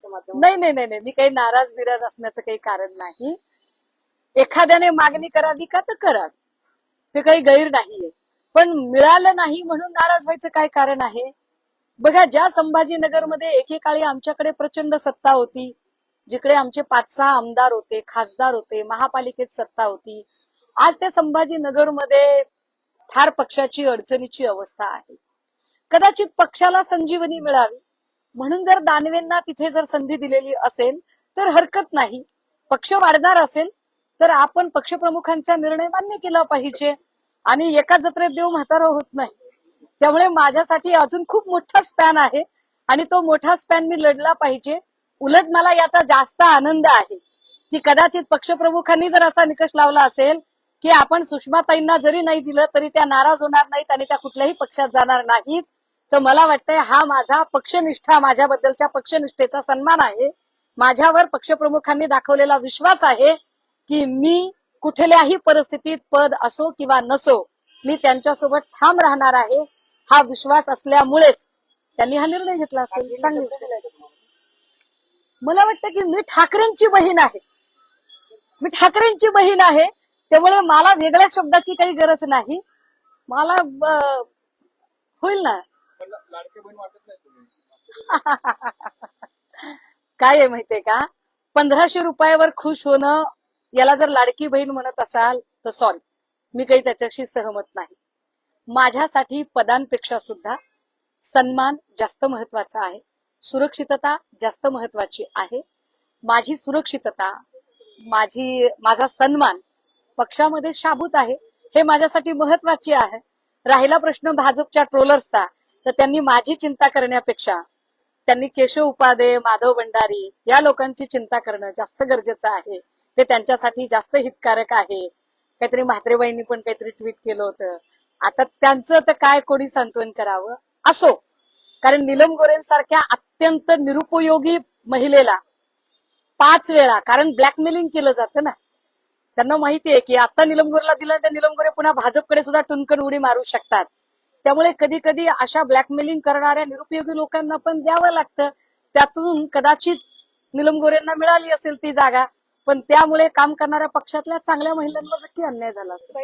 प्रसारमाध्यमाच्या माध्यमातून? नाही नाही नाही नाही, मी काही नाराज बिराज असण्याचं काही कारण नाही. एखाद्याने मागणी करावी का तर करावी, ते काही गैर नाहीये. पण मिळालं नाही म्हणून नाराज व्हायचं काय कारण आहे? बघा, ज्या संभाजीनगरमध्ये एकेकाळी आमच्याकडे प्रचंड सत्ता होती, जिकडे आमचे 5-6 आमदार होते, खासदार होते, महापालिकेत सत्ता होती, आज त्या संभाजीनगरमध्ये फार पक्षाची अडचणीची अवस्था आहे. कदाचित पक्षाला संजीवनी मिळावी म्हणून जर दानवेंना तिथे जर संधी दिलेली असेल तर हरकत नाही. पक्ष वाढणार असेल तर आपण पक्षप्रमुखांचा निर्णय मान्य केला पाहिजे. आणि एका जत्रेत देव म्हातारा होत नाही. त्यामुळे माझ्यासाठी अजून खूप मोठा स्पॅन आहे आणि तो मोठा स्पॅन मी लढला पाहिजे. उलट मला याचा जास्त आनंद आहे की कदाचित पक्षप्रमुखांनी जर असा निकष लावला असेल की आपण सुषमाताईंना जरी नाही दिलं तरी त्या नाराज होणार नाहीत आणि त्या कुठल्याही पक्षात जाणार नाहीत, तर मला वाटतंय हा माझा पक्षनिष्ठा, माझ्याबद्दलच्या पक्षनिष्ठेचा सन्मान आहे. माझ्यावर पक्षप्रमुखांनी दाखवलेला विश्वास आहे की मी कुठल्याही परिस्थितीत, पद असो किंवा नसो, मी त्यांच्यासोबत ठाम राहणार आहे. हा विश्वास असल्यामुळेच त्यांनी हा निर्णय घेतला असेल. चांगली गोष्ट आहे. मला वाटतं की मी ठाकरेंची बहीण आहे, मी ठाकरेंची बहीण आहे, त्यामुळे मला वेगळ्या शब्दाची काही गरज नाही. मला होईल ना. लाडकी बहीण वाटत नाही तुम्ही? काय आहे माहितीये का, 1500 रुपयावर खुश होणं याला जर लाडकी बहीण म्हणत असाल तर सॉरी, मी काही त्याच्याशी सहमत नाही. माझ्यासाठी पदांपेक्षा सुद्धा सन्मान जास्त महत्वाचा आहे, सुरक्षितता जास्त महत्वाची आहे. माझी सुरक्षितता, माझा सन्मान पक्षामध्ये शाबूत आहे, हे माझ्यासाठी महत्वाचे आहे. राहिला प्रश्न भाजपच्या ट्रोलर्सचा, तर त्यांनी माझी चिंता करण्यापेक्षा त्यांनी केशव उपाध्ये, माधव भंडारी या लोकांची चिंता करणं जास्त गरजेचं आहे. ते त्यांच्यासाठी जास्त हितकारक आहे. काहीतरी म्हात्रेबाईंनी पण काहीतरी ट्विट केलं होतं. आता त्यांचं तर काय कोणी सांत्वन करावं असो, कारण नीलम गोरेंसारख्या अत्यंत निरुपयोगी महिलेला 5 वेळा, कारण ब्लॅकमेलिंग केलं जातं ना, त्यांना माहितीये की आता नीलम गोरेला दिलं तर नीलम गोरे पुन्हा भाजपकडे सुद्धा टुनकन उडी मारू शकतात. त्यामुळे कधी कधी अशा ब्लॅकमेलिंग करणाऱ्या निरुपयोगी लोकांना पण द्यावं लागतं. त्यातून कदाचित नीलम गोरेंना मिळाली असेल ती जागा, पण त्यामुळे काम करणाऱ्या पक्षातल्या चांगल्या महिलांवर नक्की अन्याय झाला असेल.